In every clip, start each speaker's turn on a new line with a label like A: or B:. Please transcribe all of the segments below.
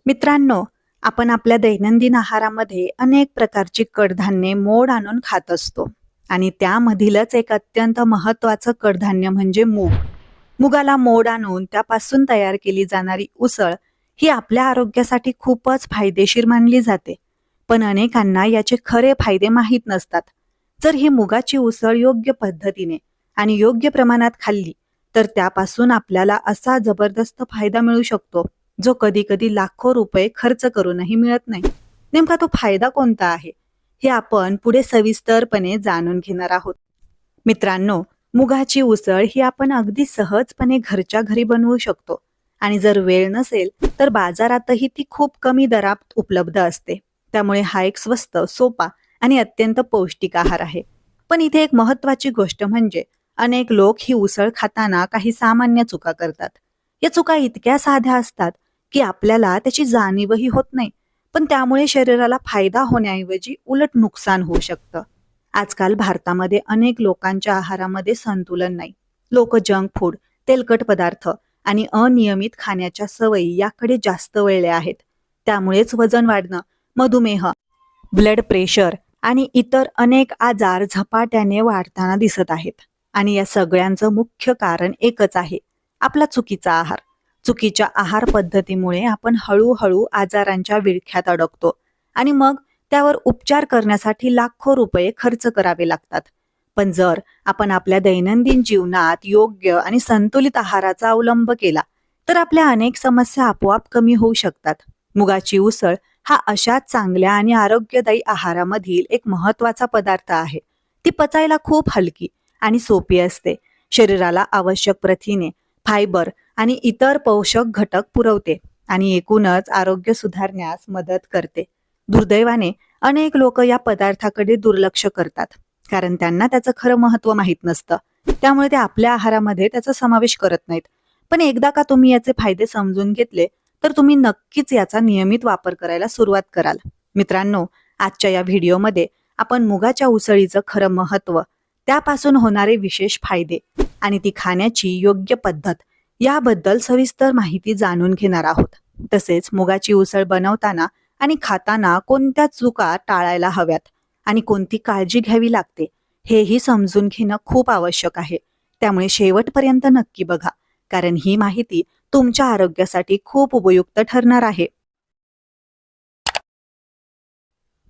A: मित्रांनो, आपण आपल्या दैनंदिन आहारामध्ये अनेक प्रकारची कडधान्ये मोड आणून खात असतो आणि त्यामधीलच एक अत्यंत महत्वाचं कडधान्य म्हणजे मूग. मुगाला मोड आणून त्यापासून तयार केली जाणारी उसळ ही आपल्या आरोग्यासाठी खूपच फायदेशीर मानली जाते. पण अनेकांना याचे खरे फायदे माहीत नसतात. जर ही मुगाची उसळ योग्य पद्धतीने आणि योग्य प्रमाणात खाल्ली तर त्यापासून आपल्याला असा जबरदस्त फायदा मिळू शकतो जो कधी कधी लाखो रुपये खर्च करूनही मिळत नाही. नेमका तो फायदा कोणता आहे हे आपण पुढे सविस्तरपणे जाणून घेणार आहोत. मित्रांनो, मुगाची उसळ ही आपण अगदी सहजपणे घरच्या घरी बनवू शकतो आणि जर वेळ नसेल तर बाजारातही ती खूप कमी दरात उपलब्ध असते. त्यामुळे हा एक स्वस्त, सोपा आणि अत्यंत पौष्टिक आहार आहे. पण इथे एक महत्वाची गोष्ट म्हणजे अनेक लोक ही उसळ खाताना काही सामान्य चुका करतात. या चुका इतक्या साध्या असतात की आपल्याला त्याची जाणीवही होत नाही, पण त्यामुळे शरीराला फायदा होण्याऐवजी उलट नुकसान होऊ शकतं. आजकाल भारतामध्ये अनेक लोकांच्या आहारामध्ये संतुलन नाही. लोक जंक फूड, तेलकट पदार्थ आणि अनियमित खाण्याच्या सवयी याकडे जास्त वळले आहेत. त्यामुळेच वजन वाढणं, मधुमेह, ब्लड प्रेशर आणि इतर अनेक आजार झपाट्याने वाढताना दिसत आहेत. आणि या सगळ्यांचं मुख्य कारण एकच आहे, आपला चुकीचा आहार. चुकीच्या आहार पद्धतीमुळे आपण हळूहळू आजारांच्या विळख्यात अडकतो आणि मग त्यावर उपचार करण्यासाठी लाखो रुपये खर्च करावे लागतात. पण जर आपण आपल्या दैनंदिन जीवनात योग्य आणि संतुलित आहाराचा अवलंब केला तर आपल्या अनेक समस्या आपोआप कमी होऊ शकतात. मुगाची उसळ हा अशाच चांगल्या आणि आरोग्यदायी आहारामधील एक महत्वाचा पदार्थ आहे. ती पचायला खूप हलकी आणि सोपी असते. शरीराला आवश्यक प्रथिने, फायबर आणि इतर पोषक घटक पुरवते आणि एकूणच आरोग्य सुधारण्यास मदत करते. दुर्दैवाने अनेक लोक या पदार्थाकडे दुर्लक्ष करतात कारण त्यांना त्याचं खरं महत्व माहीत नसतं. त्यामुळे ते आपल्या आहारामध्ये त्याचा समावेश करत नाहीत. पण एकदा का तुम्ही याचे फायदे समजून घेतले तर तुम्ही नक्कीच याचा नियमित वापर करायला सुरुवात कराल. मित्रांनो, आजच्या या व्हिडिओमध्ये आपण मुगाच्या उसळीचं खरं महत्व, त्यापासून होणारे विशेष फायदे आणि ती खाण्याची योग्य पद्धत याबद्दल सविस्तर माहिती जाणून घेणार आहोत. तसेच मुगाची उसळ बनवताना आणि खाताना कोणत्या चुका टाळायला हव्यात आणि कोणती काळजी घ्यावी लागते हेही समजून घेणं खूप आवश्यक आहे. त्यामुळे शेवटपर्यंत नक्की बघा, कारण ही माहिती तुमच्या आरोग्यासाठी खूप उपयुक्त ठरणार आहे.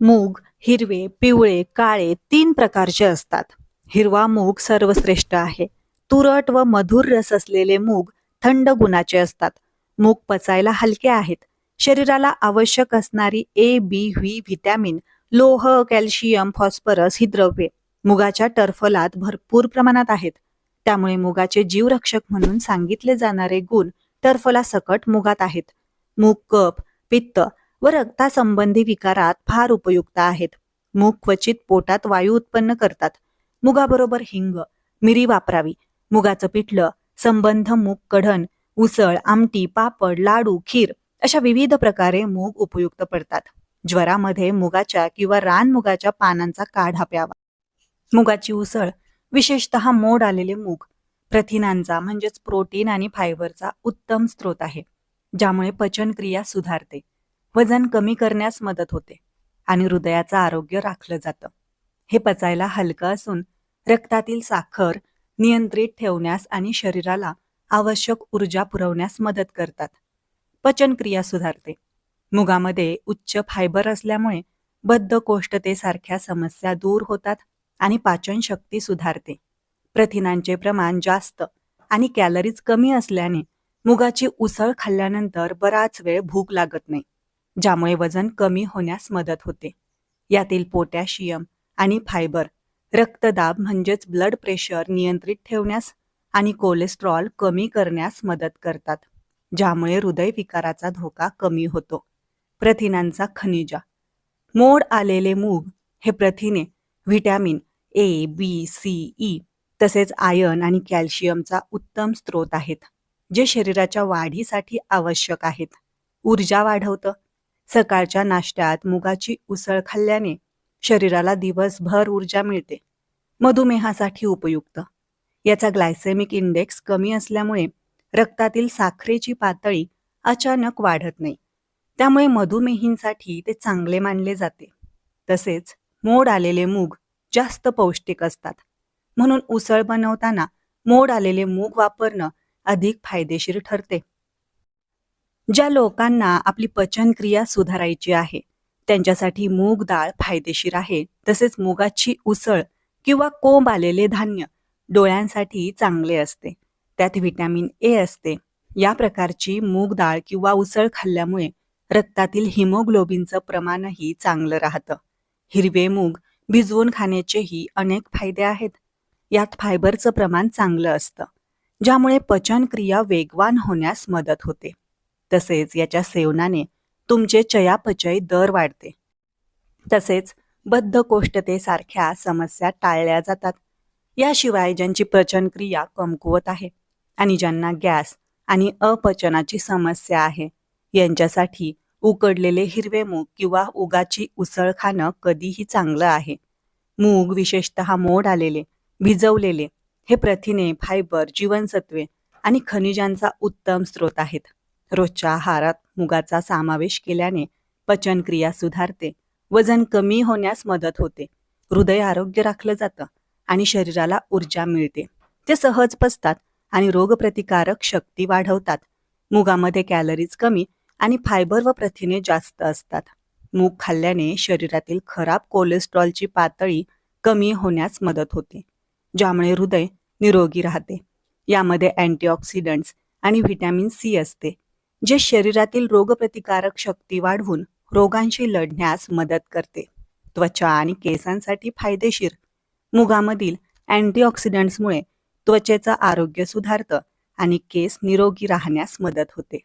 A: मूग हिरवे, पिवळे, काळे 3 प्रकारचे असतात. हिरवा मूग सर्वश्रेष्ठ आहे. तुरट व मधुर रस असलेले मूग थंड गुणाचे असतात. मूग पचायला हलके आहेत. शरीराला आवश्यक असणारी ए, बी, व्ही व्हिटॅमिन, लोह, कॅल्शियम, फॉस्फरस ही द्रव्ये मुगाच्या टरफलात भरपूर प्रमाणात आहेत. त्यामुळे मुगाचे जीवरक्षक म्हणून सांगितले जाणारे गुण टरफलासकट मुगात आहेत. मूग कफ, पित्त व रक्तासंबंधी विकारात फार उपयुक्त आहेत. मूग क्वचित पोटात वायू उत्पन्न करतात. मुगाबरोबर हिंग, मिरी वापरावी. मुगाचं पिठलं, संबंध मूग कढण, उसळ, आमटी, पापड, लाडू, खीर अशा विविध प्रकारे मूग उपयुक्त पडतात. ज्वरामध्ये मुगाच्या किंवा रानमुगाच्या पानांचा काढा प्यावा. मुगाची उसळ, विशेषतः मोड आलेले मूग, प्रथिनांचा म्हणजेच प्रोटीन आणि फायबरचा उत्तम स्रोत आहे, ज्यामुळे पचनक्रिया सुधारते, वजन कमी करण्यास मदत होते आणि हृदयाचं आरोग्य राखलं जातं. हे पचायला हलकं असून रक्तातील साखर नियंत्रित ठेवण्यास आणि शरीराला आवश्यक ऊर्जा पुरवण्यास मदत करतात. पचनक्रिया सुधारते. मुगामध्ये उच्च फायबर असल्यामुळे बद्धकोष्ठतेसारख्या समस्या दूर होतात आणि पाचनशक्ती सुधारते. प्रथिनांचे प्रमाण जास्त आणि कॅलरीज कमी असल्याने मुगाची उसळ खाल्ल्यानंतर बराच वेळ भूक लागत नाही, ज्यामुळे वजन कमी होण्यास मदत होते. यातील पोटॅशियम आणि फायबर रक्तदाब म्हणजेच ब्लड प्रेशर नियंत्रित ठेवण्यास आणि कोलेस्ट्रॉल कमी करण्यास मदत करतात, ज्यामुळे हृदयविकाराचा धोका कमी होतो. प्रथिनांचा खनिजा, मोड आलेले मूग हे प्रथिने, vitamin A, B, C, E तसेच आयर्न आणि कॅल्शियमचा उत्तम स्रोत आहेत, जे शरीराच्या वाढीसाठी आवश्यक आहेत. ऊर्जा वाढवतं. सकाळच्या नाश्त्यात मुगाची उसळ खाल्ल्याने शरीराला दिवसभर ऊर्जा मिळते. मधुमेहासाठी उपयुक्त. याचा ग्लायसेमिक इंडेक्स कमी असल्यामुळे रक्तातील साखरेची पातळी अचानक वाढत नाही. त्यामुळे मधुमेहींसाठी ते चांगले मानले जाते. तसेच मोड आलेले मूग जास्त पौष्टिक असतात. म्हणून उसळ बनवताना मोड आलेले मूग वापरणं अधिक फायदेशीर ठरते. ज्या लोकांना आपली पचनक्रिया सुधारायची आहे, त्यांच्यासाठी मूग डाळ फायदेशीर आहे. तसेच मुगाची उसळ किंवा कोंब आलेले धान्य डोळ्यांसाठी चांगले असते. त्यात व्हिटॅमिन ए असते. या प्रकारची मूग डाळ किंवा उसळ खाल्ल्यामुळे रक्तातील हिमोग्लोबिनचं प्रमाणही चांगलं राहतं. हिरवे मूग भिजवून खाण्याचेही अनेक फायदे आहेत. यात फायबरचं प्रमाण चांगलं असतं, ज्यामुळे पचनक्रिया वेगवान होण्यास मदत होते. तसेच याच्या सेवनाने तुमचे चयापचय दर वाढते. तसेच बद्धकोष्ठतेसारख्या समस्या टाळल्या जातात. याशिवाय ज्यांची पचनक्रिया कमकुवत आहे आणि ज्यांना गॅस आणि अपचनाची समस्या आहे, यांच्यासाठी उकडलेले हिरवे मूग किंवा उगाची उसळ खाणं कधीही चांगलं आहे. मूग विशेषतः मोड आलेले, भिजवलेले हे प्रथिने, फायबर, जीवनसत्वे आणि खनिजांचा उत्तम स्रोत आहेत. रोजच्या आहारात मुगाचा समावेश केल्याने पचनक्रिया सुधारते, वजन कमी होण्यास मदत होते, हृदय आरोग्य राखलं जातं आणि शरीराला ऊर्जा मिळते. ते सहज पचतात आणि रोगप्रतिकारक शक्ती वाढवतात. मुगामध्ये कॅलरीज कमी आणि फायबर व प्रथिने जास्त असतात. मूग खाल्ल्याने शरीरातील खराब कोलेस्ट्रॉलची पातळी कमी होण्यास मदत होते, ज्यामुळे हृदय निरोगी राहते. यामध्ये अँटीऑक्सिडंट्स आणि व्हिटॅमिन सी असते, जे शरीरातील रोगप्रतिकारक शक्ती वाढवून रोगांशी लढण्यास मदत करते. त्वचा आणि केसांसाठी फायदेशीर. मुगामधील अँटीऑक्सिडंट्समुळे त्वचेचं आरोग्य सुधारतं आणि केस निरोगी राहण्यास मदत होते.